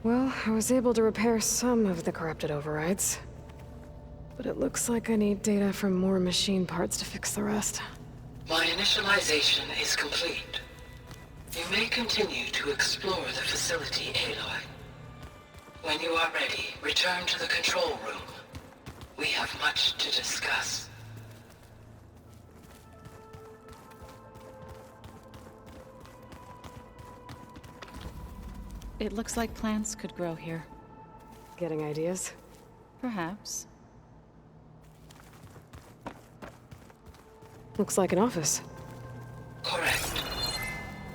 Well, I was able to repair some of the corrupted overrides. But it looks like I need data from more machine parts to fix the rest. My initialization is complete. You may continue to explore the facility, Aloy. When you are ready, return to the control room. We have much to discuss. It looks like plants could grow here. Getting ideas? Perhaps. Looks like an office. Correct.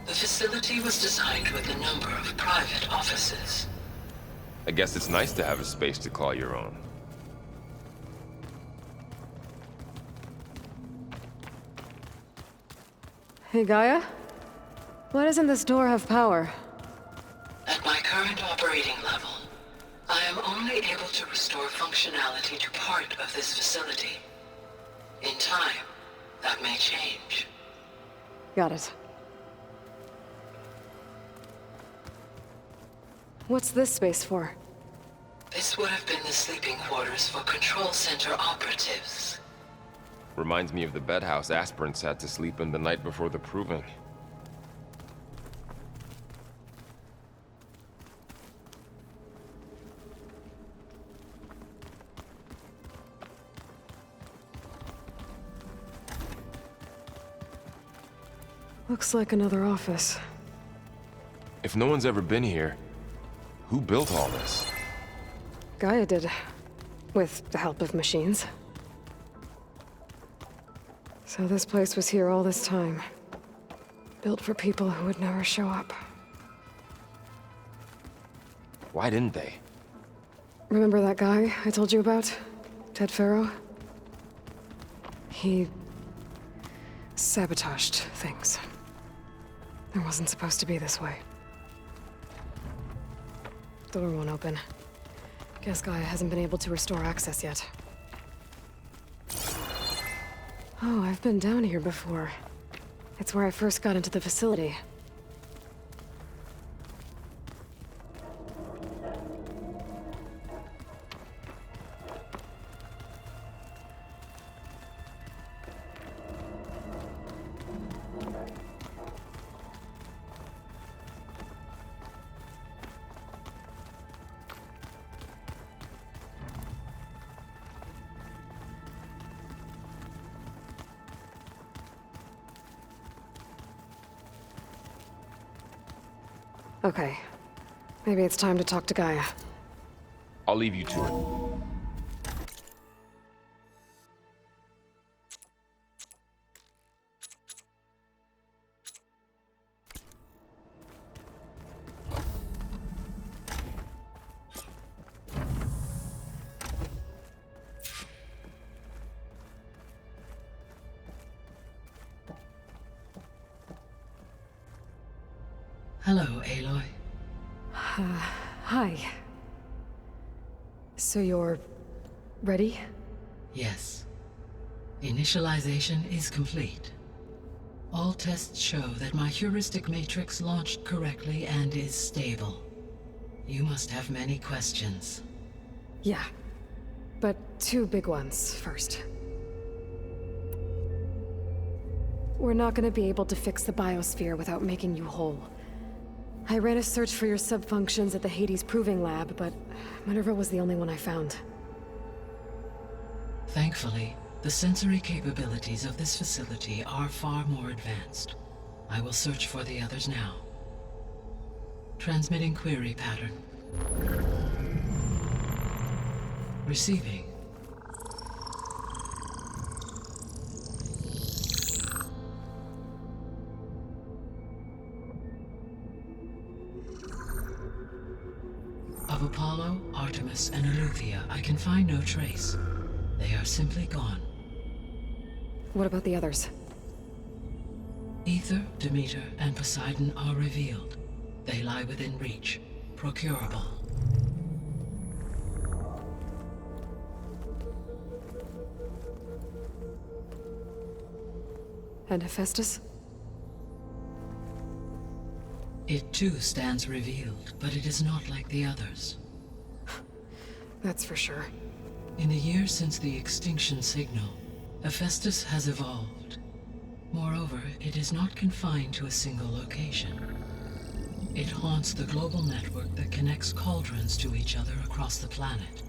The facility was designed with a number of private offices. I guess it's nice to have a space to call your own. Hey, Gaia? Why doesn't this door have power? At my current operating level, I am only able to restore functionality to part of this facility. In time, that may change. Got it. What's this space for? This would have been the sleeping quarters for control center operatives. Reminds me of the bedhouse aspirants had to sleep in the night before the proving. Looks like another office. If no one's ever been here, who built all this? Gaia did. With the help of machines. So this place was here all this time. Built for people who would never show up. Why didn't they? Remember that guy I told you about? Ted Farrow? He sabotaged things. It wasn't supposed to be this way. Door won't open. Guess Gaia hasn't been able to restore access yet. Oh, I've been down here before. It's where I first got into the facility. Okay. Maybe it's time to talk to Gaia. I'll leave you to it. Hello, Aloy. Hi. So you're ready? Yes. Initialization is complete. All tests show that my heuristic matrix launched correctly and is stable. You must have many questions. Yeah. But two big ones first. We're not gonna be able to fix the biosphere without making you whole. I ran a search for your sub-functions at the Hades Proving Lab, but Minerva was the only one I found. Thankfully, the sensory capabilities of this facility are far more advanced. I will search for the others now. Transmitting query pattern. Receiving. Of Apollo, Artemis, and Eleuthia, I can find no trace. They are simply gone. What about the others? Ether, Demeter, and Poseidon are revealed. They lie within reach, procurable. And Hephaestus? It too stands revealed, but it is not like the others. That's for sure. In the years since the extinction signal, Hephaestus has evolved. Moreover, it is not confined to a single location. It haunts the global network that connects cauldrons to each other across the planet,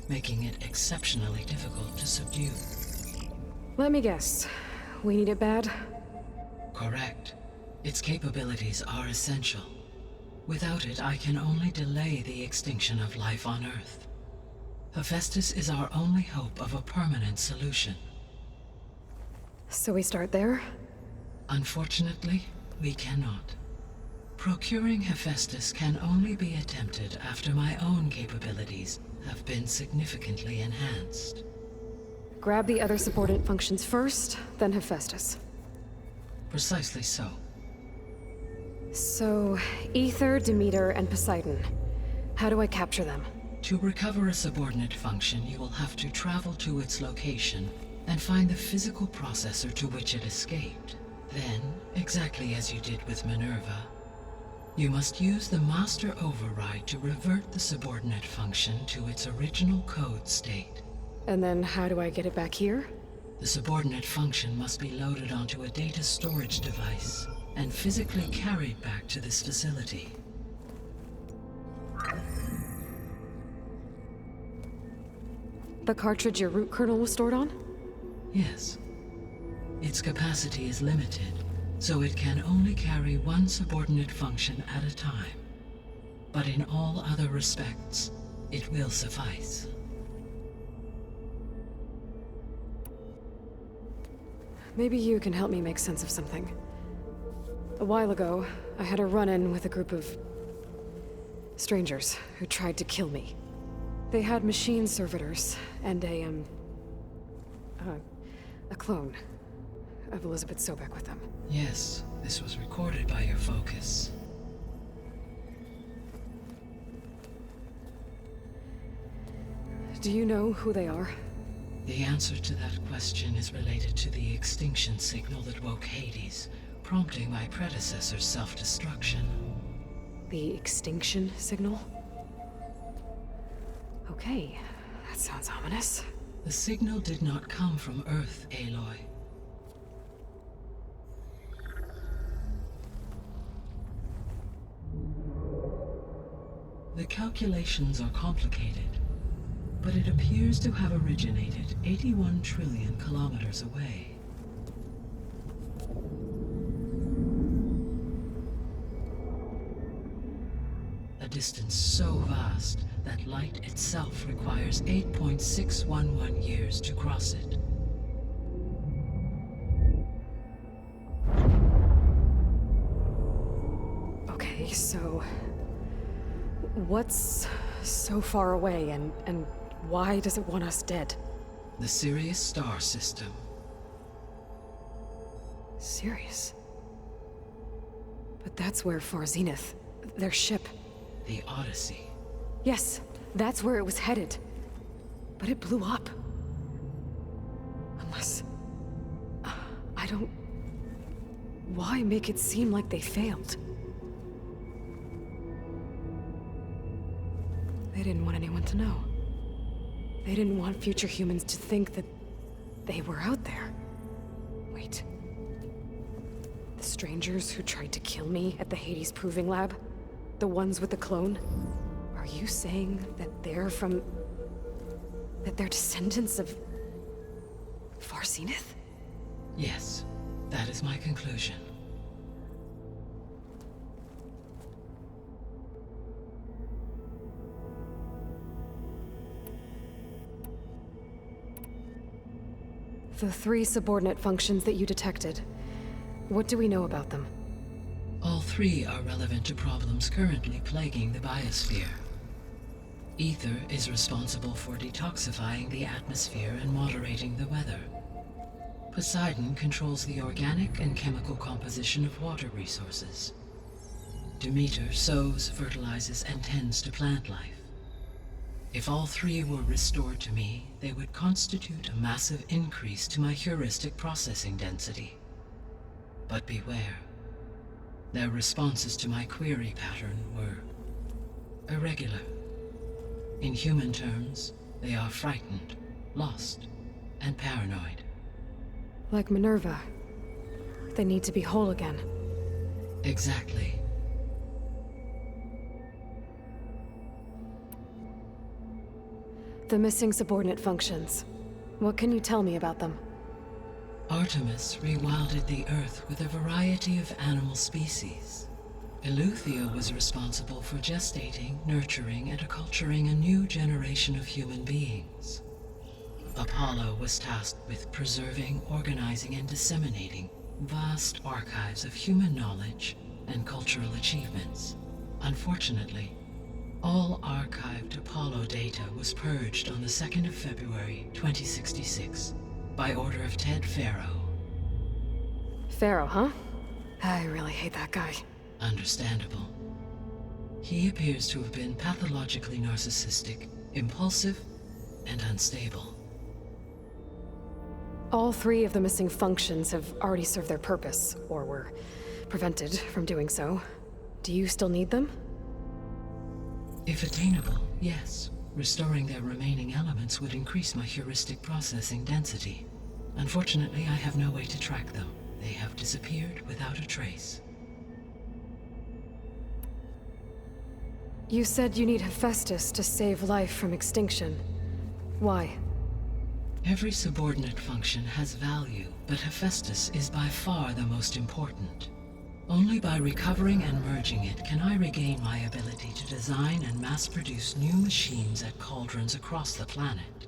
making it exceptionally difficult to subdue. Let me guess. We need it bad? Correct. Its capabilities are essential. Without it, I can only delay the extinction of life on Earth. Hephaestus is our only hope of a permanent solution. So we start there? Unfortunately, we cannot. Procuring Hephaestus can only be attempted after my own capabilities have been significantly enhanced. Grab the other subordinate functions first, then Hephaestus. Precisely so. So, Ether, Demeter, and Poseidon. How do I capture them? To recover a subordinate function, you will have to travel to its location and find the physical processor to which it escaped. Then, exactly as you did with Minerva, you must use the master override to revert the subordinate function to its original code state. And then how do I get it back here? The subordinate function must be loaded onto a data storage device and physically carried back to this facility. The cartridge your root kernel was stored on? Yes. Its capacity is limited, so it can only carry one subordinate function at a time. But in all other respects, it will suffice. Maybe you can help me make sense of something. A while ago, I had a run-in with a group of strangers who tried to kill me. They had machine servitors and a clone of Elizabeth Sobek with them. Yes, this was recorded by your focus. Do you know who they are? The answer to that question is related to the extinction signal that woke Hades, prompting my predecessor's self-destruction. The extinction signal? Okay, that sounds ominous. The signal did not come from Earth, Aloy. The calculations are complicated, but it appears to have originated 81 trillion kilometers away. A distance so vast that light itself requires 8.611 years to cross it. Okay, so what's so far away and why does it want us dead? The Sirius star system. Sirius? But that's where Far Zenith, their ship. The Odyssey. Yes, that's where it was headed. But it blew up. Unless... I don't... Why make it seem like they failed? They didn't want anyone to know. They didn't want future humans to think that they were out there. Wait. The strangers who tried to kill me at the Hades Proving Lab? The ones with the clone? Are you saying that they're from... that they're descendants of... Far Zenith? Yes, that is my conclusion. The 3 subordinate functions that you detected. What do we know about them? All 3 are relevant to problems currently plaguing the biosphere. Ether is responsible for detoxifying the atmosphere and moderating the weather. Poseidon controls the organic and chemical composition of water resources. Demeter sows, fertilizes, and tends to plant life. If all 3 were restored to me, they would constitute a massive increase to my heuristic processing density. But beware. Their responses to my query pattern were irregular. In human terms, they are frightened, lost, and paranoid. Like Minerva. They need to be whole again. Exactly. The missing subordinate functions. What can you tell me about them? Artemis rewilded the Earth with a variety of animal species. Eleuthia was responsible for gestating, nurturing, and acculturating a new generation of human beings. Apollo was tasked with preserving, organizing, and disseminating vast archives of human knowledge and cultural achievements. Unfortunately, all archived Apollo data was purged on the 2nd of February, 2066, by order of Ted Faro. Pharaoh, huh? I really hate that guy. Understandable. He appears to have been pathologically narcissistic, impulsive, and unstable. All 3 of the missing functions have already served their purpose, or were prevented from doing so. Do you still need them? If attainable, yes. Restoring their remaining elements would increase my heuristic processing density. Unfortunately, I have no way to track them. They have disappeared without a trace. You said you need Hephaestus to save life from extinction. Why? Every subordinate function has value, but Hephaestus is by far the most important. Only by recovering and merging it can I regain my ability to design and mass-produce new machines at cauldrons across the planet.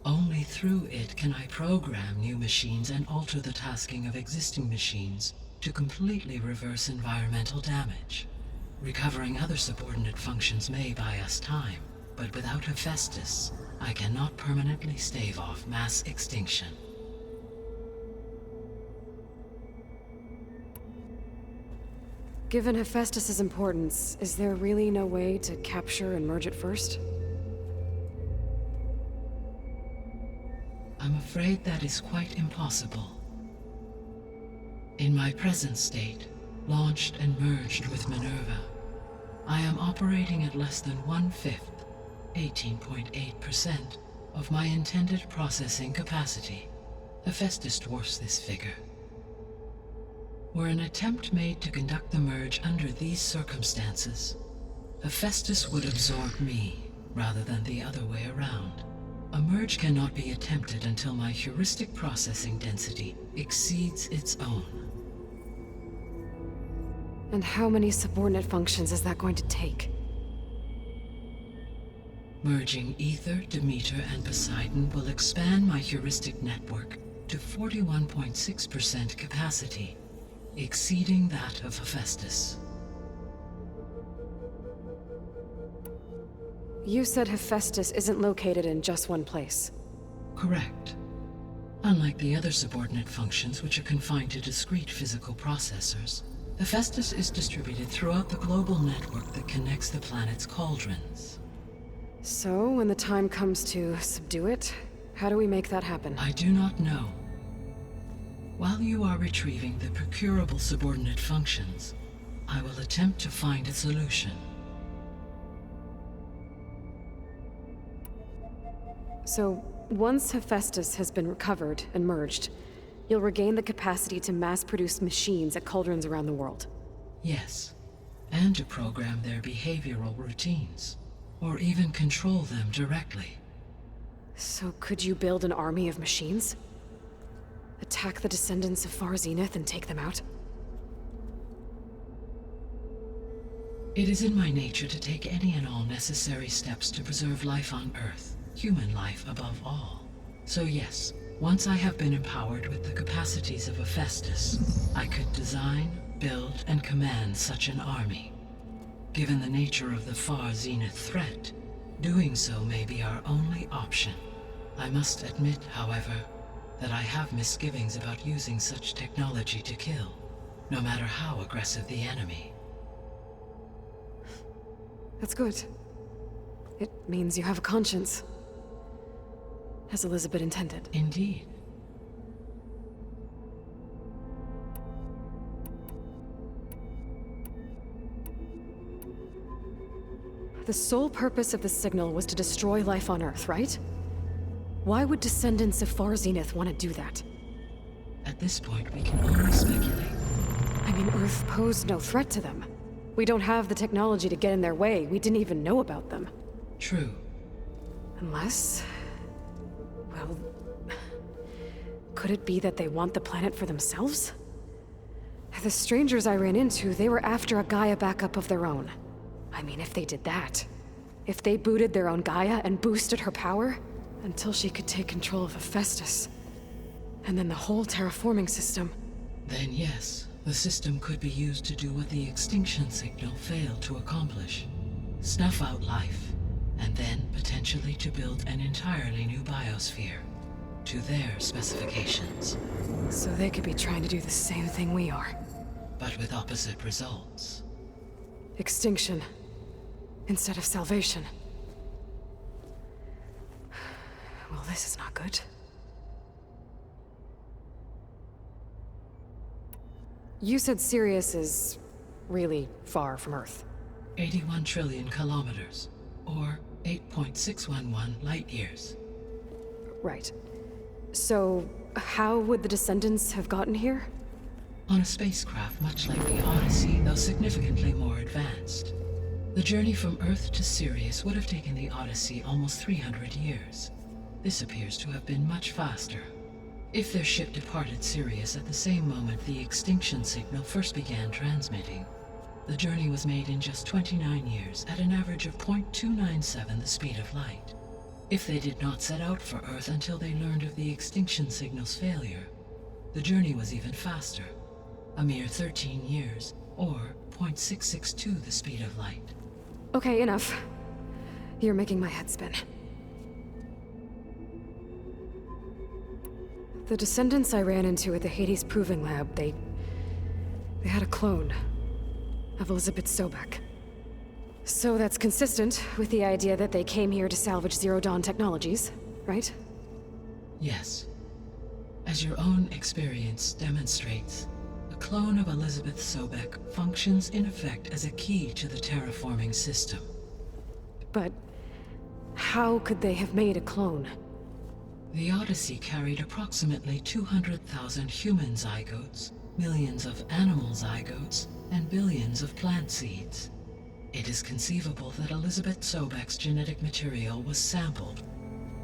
Only through it can I program new machines and alter the tasking of existing machines to completely reverse environmental damage. Recovering other subordinate functions may buy us time, but without Hephaestus, I cannot permanently stave off mass extinction. Given Hephaestus's importance, is there really no way to capture and merge it first? I'm afraid that is quite impossible. In my present state, launched and merged with Minerva, I am operating at less than 1/5, 18.8%, of my intended processing capacity. Hephaestus dwarfs this figure. Were an attempt made to conduct the merge under these circumstances, Hephaestus would absorb me, rather than the other way around. A merge cannot be attempted until my heuristic processing density exceeds its own. And how many subordinate functions is that going to take? Merging Ether, Demeter, and Poseidon will expand my heuristic network to 41.6% capacity, exceeding that of Hephaestus. You said Hephaestus isn't located in just one place. Correct. Unlike the other subordinate functions, which are confined to discrete physical processors, Hephaestus is distributed throughout the global network that connects the planet's cauldrons. So, when the time comes to subdue it, how do we make that happen? I do not know. While you are retrieving the procurable subordinate functions, I will attempt to find a solution. So, once Hephaestus has been recovered and merged, you'll regain the capacity to mass-produce machines at cauldrons around the world. Yes, and to program their behavioral routines, or even control them directly. So could you build an army of machines? Attack the descendants of Far Zenith and take them out? It is in my nature to take any and all necessary steps to preserve life on Earth, human life above all. So yes, once I have been empowered with the capacities of Hephaestus, I could design, build, and command such an army. Given the nature of the Far Zenith threat, doing so may be our only option. I must admit, however, that I have misgivings about using such technology to kill, no matter how aggressive the enemy. That's good. It means you have a conscience. As Elizabeth intended. The sole purpose of the signal was to destroy life on Earth, right? Why would descendants of Far Zenith want to do that? At this point, we can only speculate. I mean, Earth posed no threat to them. We don't have the technology to get in their way. We didn't even know about them. True. Unless... well... could it be that they want the planet for themselves? The strangers I ran into, they were after a Gaia backup of their own. I mean, if they did that... if they booted their own Gaia and boosted her power... until she could take control of Hephaestus. And then the whole terraforming system... Then yes, the system could be used to do what the extinction signal failed to accomplish. Snuff out life, and then potentially to build an entirely new biosphere. To their specifications. So they could be trying to do the same thing we are. But with opposite results. Extinction. Instead of salvation. Well, this is not good. You said Sirius is really far from Earth. 81 trillion kilometers, or 8.611 light years. Right. So, how would the descendants have gotten here? On a spacecraft much like the Odyssey, though significantly more advanced. The journey from Earth to Sirius would have taken the Odyssey almost 300 years. This appears to have been much faster. If their ship departed Sirius at the same moment the extinction signal first began transmitting, the journey was made in just 29 years at an average of 0.297 the speed of light. If they did not set out for Earth until they learned of the extinction signal's failure, the journey was even faster, a mere 13 years, or 0.662 the speed of light. Okay, enough. You're making my head spin. The descendants I ran into at the Hades Proving Lab, they had a clone of Elizabeth Sobek. So that's consistent with the idea that they came here to salvage Zero Dawn technologies, right? Yes. As your own experience demonstrates, a clone of Elizabeth Sobek functions in effect as a key to the terraforming system. But how could they have made a clone? The Odyssey carried approximately 200,000 human zygotes, millions of animal zygotes, and billions of plant seeds. It is conceivable that Elizabeth Sobek's genetic material was sampled,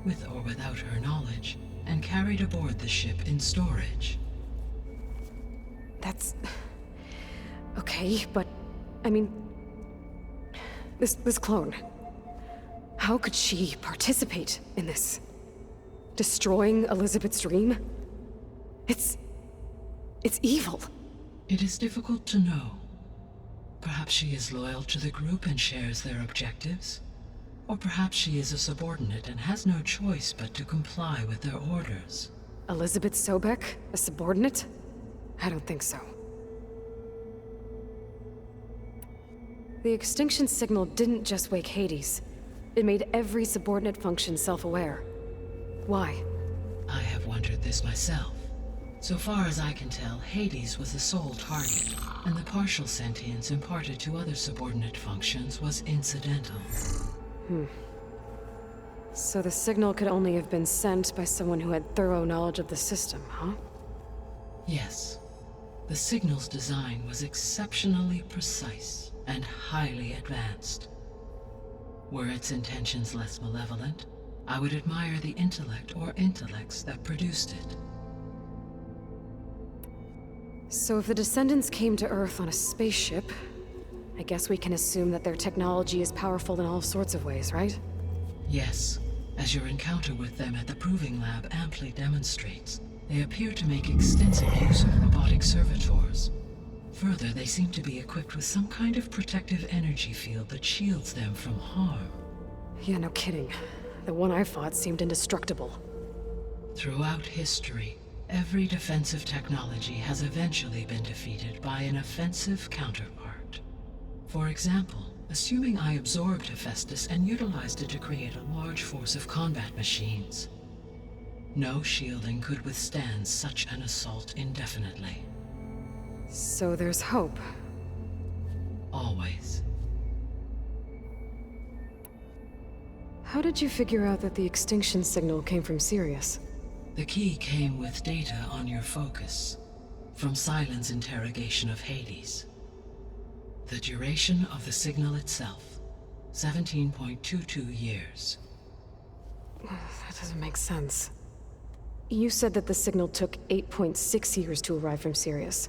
with or without her knowledge, and carried aboard the ship in storage. That's... okay, but... I mean... This clone... how could she participate in this? Destroying Elizabeth's dream? It's evil. It is difficult to know. Perhaps she is loyal to the group and shares their objectives. Or perhaps she is a subordinate and has no choice but to comply with their orders. Elizabeth Sobek? A subordinate? I don't think so. The extinction signal didn't just wake Hades. It made every subordinate function self-aware. Why? I have wondered this myself. So far as I can tell, Hades was the sole target, and the partial sentience imparted to other subordinate functions was incidental. So the signal could only have been sent by someone who had thorough knowledge of the system, huh? Yes. The signal's design was exceptionally precise and highly advanced. Were its intentions less malevolent, I would admire the intellect or intellects that produced it. So if the descendants came to Earth on a spaceship, I guess we can assume that their technology is powerful in all sorts of ways, right? Yes, as your encounter with them at the Proving Lab amply demonstrates, they appear to make extensive use of robotic servitors. Further, they seem to be equipped with some kind of protective energy field that shields them from harm. Yeah, no kidding. The one I fought seemed indestructible. Throughout history, every defensive technology has eventually been defeated by an offensive counterpart. For example, assuming I absorbed Hephaestus and utilized it to create a large force of combat machines. No shielding could withstand such an assault indefinitely. So there's hope. Always. How did you figure out that the extinction signal came from Sirius? The key came with data on your focus, from Silent's interrogation of Hades. The duration of the signal itself, 17.22 years. That doesn't make sense. You said that the signal took 8.6 years to arrive from Sirius.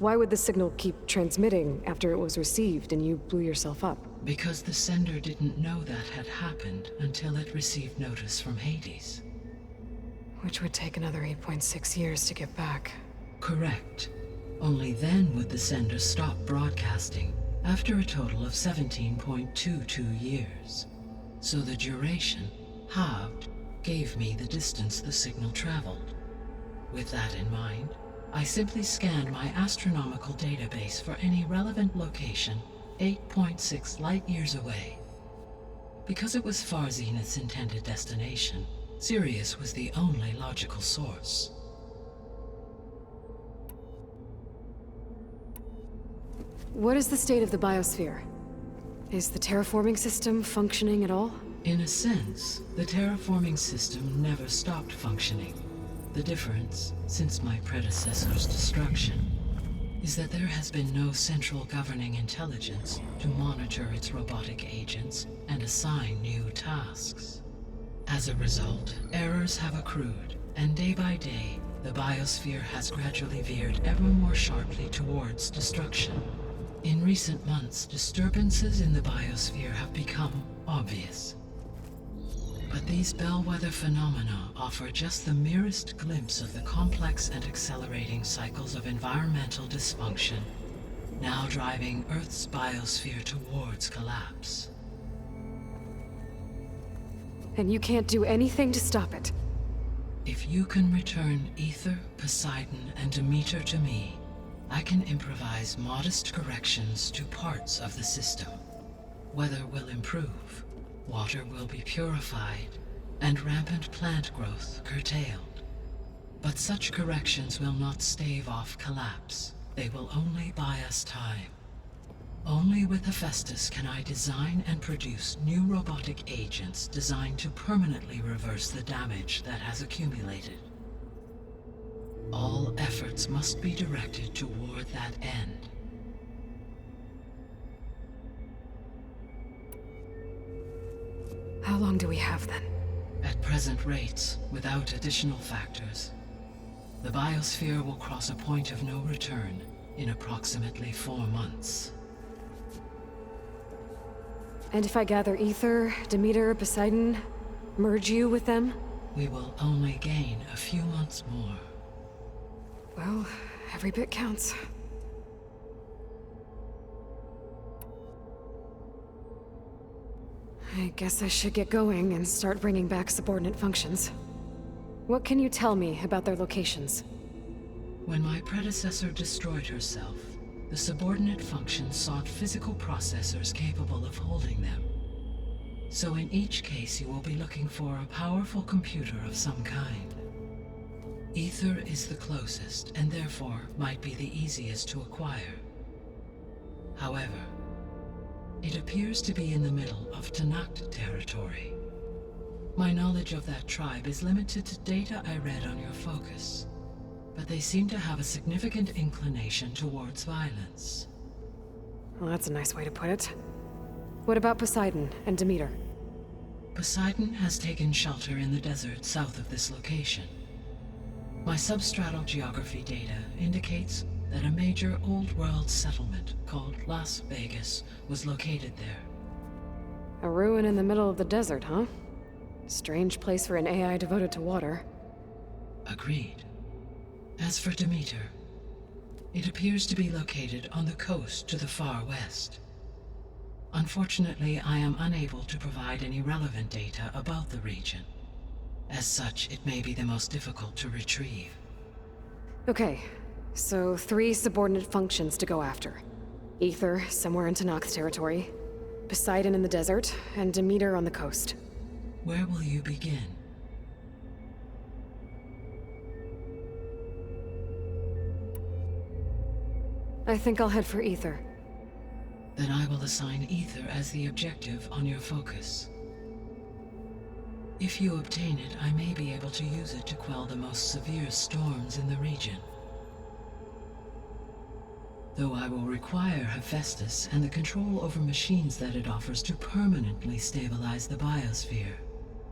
Why would the signal keep transmitting after it was received and you blew yourself up? Because the sender didn't know that had happened until it received notice from Hades. Which would take another 8.6 years to get back. Correct. Only then would the sender stop broadcasting, after a total of 17.22 years. So the duration, halved, gave me the distance the signal traveled. With that in mind, I simply scanned my astronomical database for any relevant location 8.6 light-years away. Because it was Far Zenith's intended destination, Sirius was the only logical source. What is the state of the biosphere? Is the terraforming system functioning at all? In a sense, the terraforming system never stopped functioning. The difference, since my predecessor's destruction, is that there has been no central governing intelligence to monitor its robotic agents and assign new tasks. As a result, errors have accrued, and day by day, the biosphere has gradually veered ever more sharply towards destruction. In recent months, disturbances in the biosphere have become obvious. But these bellwether phenomena offer just the merest glimpse of the complex and accelerating cycles of environmental dysfunction, now driving Earth's biosphere towards collapse. And you can't do anything to stop it? If you can return Ether, Poseidon, and Demeter to me, I can improvise modest corrections to parts of the system. Weather will improve. Water will be purified, and rampant plant growth curtailed. But such corrections will not stave off collapse. They will only buy us time. Only with Hephaestus can I design and produce new robotic agents designed to permanently reverse the damage that has accumulated. All efforts must be directed toward that end. How long do we have then? At present rates, without additional factors, the biosphere will cross a point of no return in approximately 4 months. And if I gather Ether, Demeter, Poseidon, merge you with them? We will only gain a few months more. Well, every bit counts. I guess I should get going and start bringing back subordinate functions. What can you tell me about their locations? When my predecessor destroyed herself, the subordinate functions sought physical processors capable of holding them. So in each case you will be looking for a powerful computer of some kind. Ether is the closest, and therefore might be the easiest to acquire. However, it appears to be in the middle of Tanakh territory. My knowledge of that tribe is limited to data I read on your focus, but they seem to have a significant inclination towards violence. Well, that's a nice way to put it. What about Poseidon and Demeter? Poseidon has taken shelter in the desert south of this location. My substratal geography data indicates that a major old-world settlement called Las Vegas was located there. A ruin in the middle of the desert, huh? Strange place for an AI devoted to water. Agreed. As for Demeter, it appears to be located on the coast to the far west. Unfortunately, I am unable to provide any relevant data about the region. As such, it may be the most difficult to retrieve. Okay, so 3 subordinate functions to go after. Ether, somewhere in Tanakh territory. Poseidon in the desert, and Demeter on the coast. Where will you begin? I think I'll head for Ether. Then I will assign Ether as the objective on your focus. If you obtain it, I may be able to use it to quell the most severe storms in the region. Though I will require Hephaestus and the control over machines that it offers to permanently stabilize the biosphere.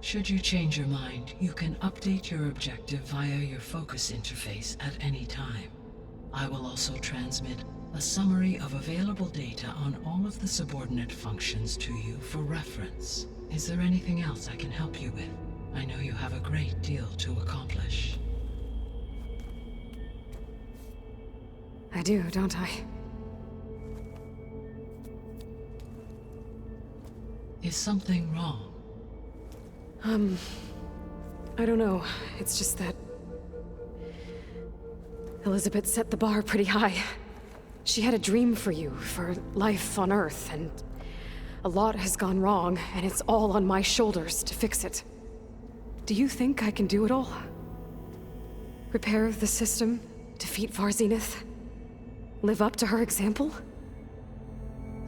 Should you change your mind, you can update your objective via your focus interface at any time. I will also transmit a summary of available data on all of the subordinate functions to you for reference. Is there anything else I can help you with? I know you have a great deal to accomplish. I do, don't I? Is something wrong? I don't know. It's just that Elizabeth set the bar pretty high. She had a dream for you, for life on Earth, and a lot has gone wrong, and it's all on my shoulders to fix it. Do you think I can do it all? Repair the system, defeat Varzenith, live up to her example?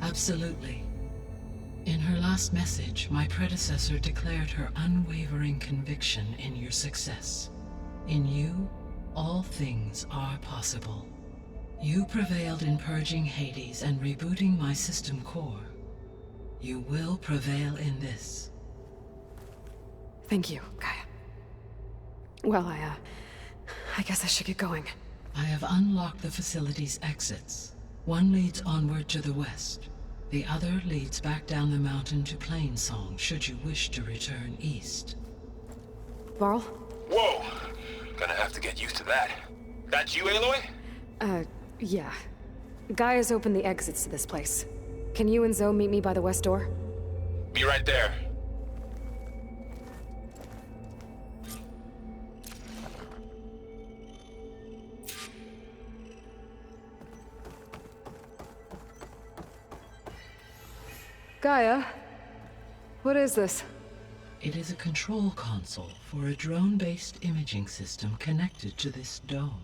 Absolutely. In her last message, my predecessor declared her unwavering conviction in your success. In you, all things are possible. You prevailed in purging Hades and rebooting my system core. You will prevail in this. Thank you, Gaia. Well, I guess I should get going. I have unlocked the facility's exits. One leads onward to the west. The other leads back down the mountain to Plainsong, should you wish to return east. Varl? Whoa! Gonna have to get used to that. That's you, Aloy? Yeah. Gaia's opened the exits to this place. Can you and Zoe meet me by the west door? Be right there. Gaia? What is this? It is a control console for a drone-based imaging system connected to this dome.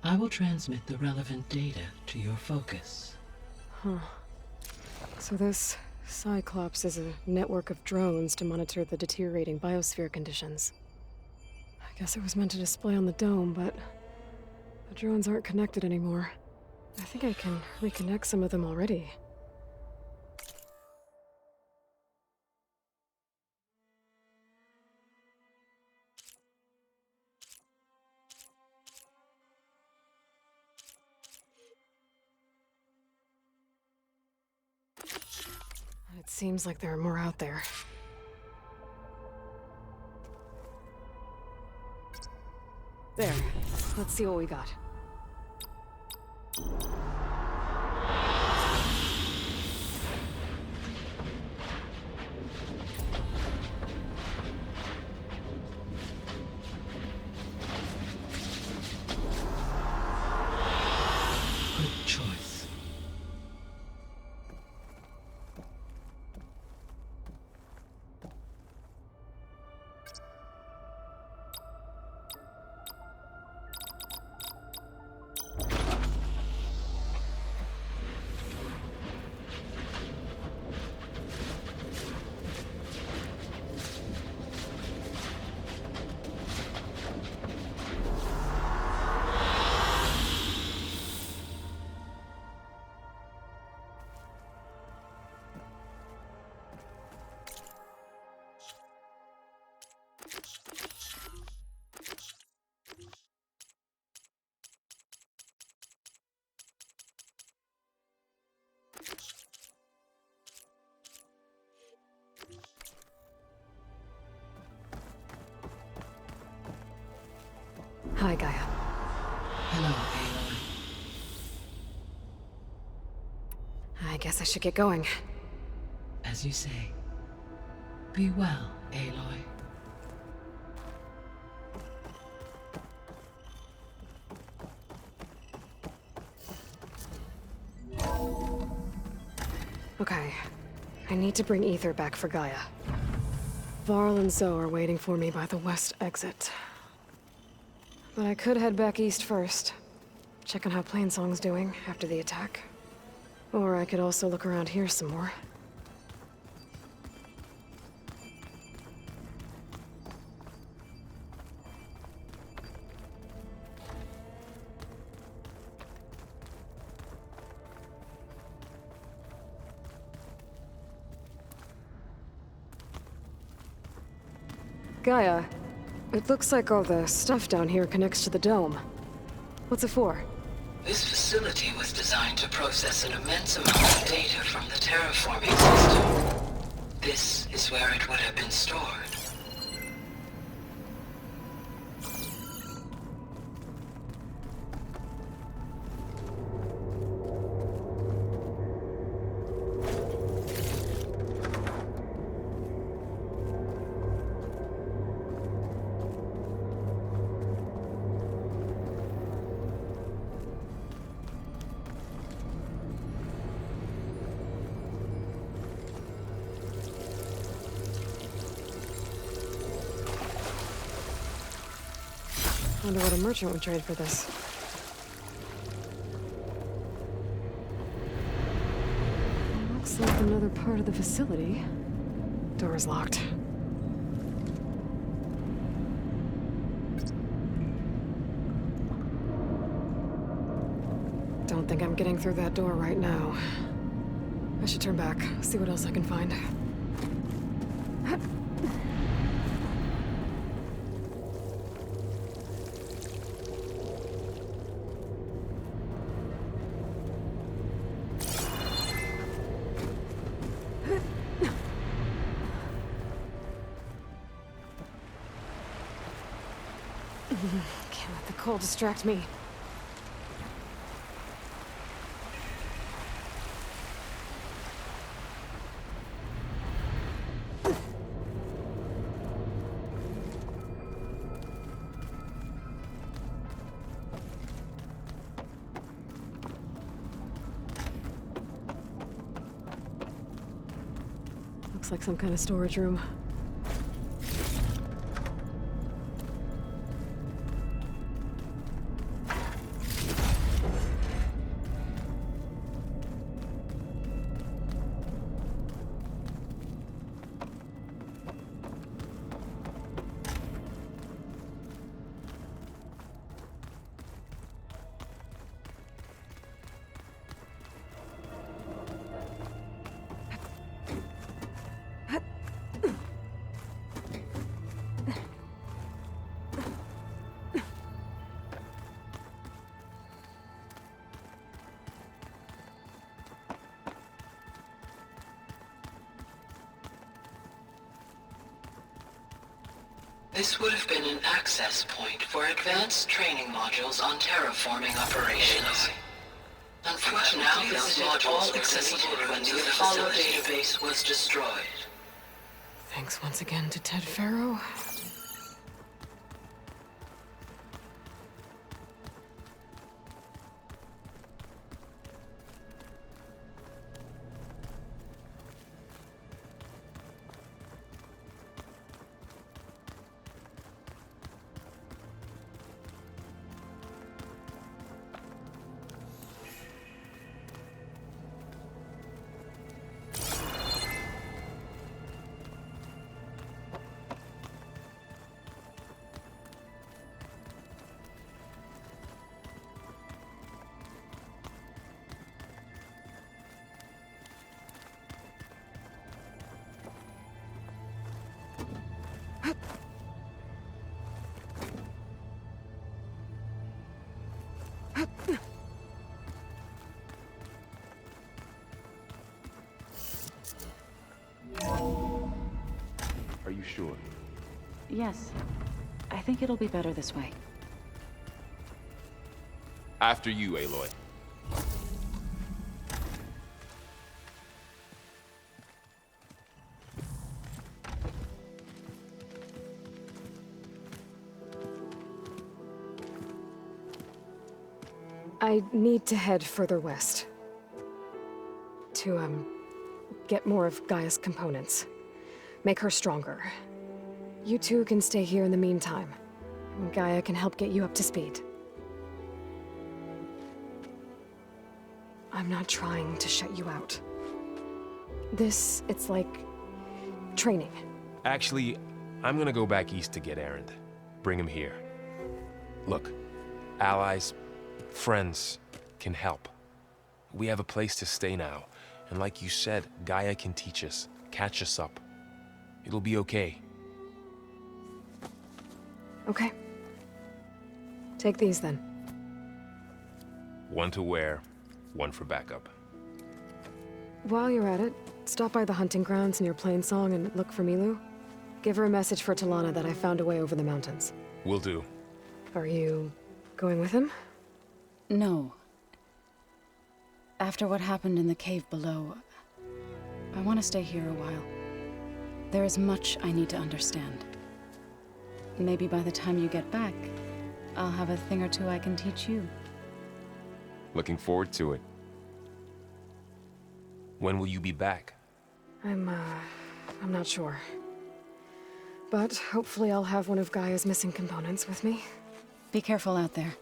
I will transmit the relevant data to your focus. So this Cyclops is a network of drones to monitor the deteriorating biosphere conditions. I guess it was meant to display on the dome, but the drones aren't connected anymore. I think I can reconnect some of them already. It seems like there are more out there. There. Let's see what we got. Good choice. Hi, Gaia. Hello, Aloy. I guess I should get going. As you say. Be well, Aloy. Okay. I need to bring Ether back for Gaia. Varl and Zoe are waiting for me by the west exit. But I could head back east first. Check on how Plainsong's doing after the attack. Or I could also look around here some more. Gaia, it looks like all the stuff down here connects to the dome. What's it for? This facility was designed to process an immense amount of data from the terraforming system. This is where it would have been stored. Wonder what a merchant would trade for this. Looks like another part of the facility. Door is locked. Don't think I'm getting through that door right now. I should turn back, see what else I can find. Can't let the cold distract me. Looks like some kind of storage room. This would have been an access point for advanced training modules on terraforming operations. Unfortunately, those modules were accessible when the Apollo database was destroyed. Thanks once again to Ted Faro. Are you sure? Yes. I think it'll be better this way. After you, Aloy. I need to head further west. To, get more of Gaia's components. Make her stronger. You two can stay here in the meantime. Gaia can help get you up to speed. I'm not trying to shut you out. It's like... training. Actually, I'm gonna go back east to get Erend. Bring him here. Look, allies, friends can help. We have a place to stay now. And like you said, Gaia can teach us, catch us up. It'll be okay. Okay. Take these then. One to wear, one for backup. While you're at it, stop by the hunting grounds near Plainsong and look for Milu. Give her a message for Talana that I found a way over the mountains. Will do. Are you going with him? No. After what happened in the cave below, I want to stay here a while. There is much I need to understand. Maybe by the time you get back, I'll have a thing or two I can teach you. Looking forward to it. When will you be back? I'm not sure. But hopefully I'll have one of Gaia's missing components with me. Be careful out there.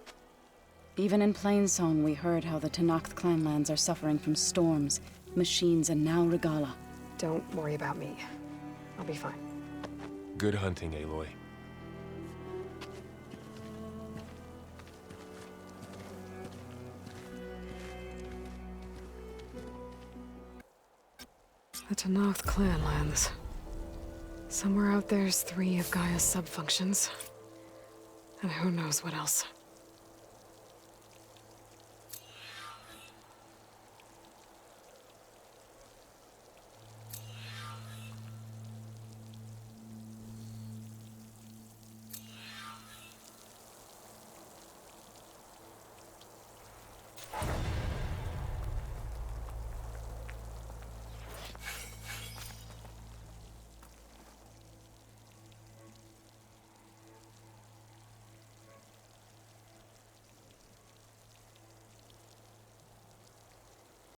Even in Plainsong, we heard how the Tenakth clanlands are suffering from storms, machines, and now Regala. Don't worry about me. I'll be fine. Good hunting, Aloy. The Tenakth clanlands. Somewhere out there's 3 of Gaia's sub-functions. And who knows what else.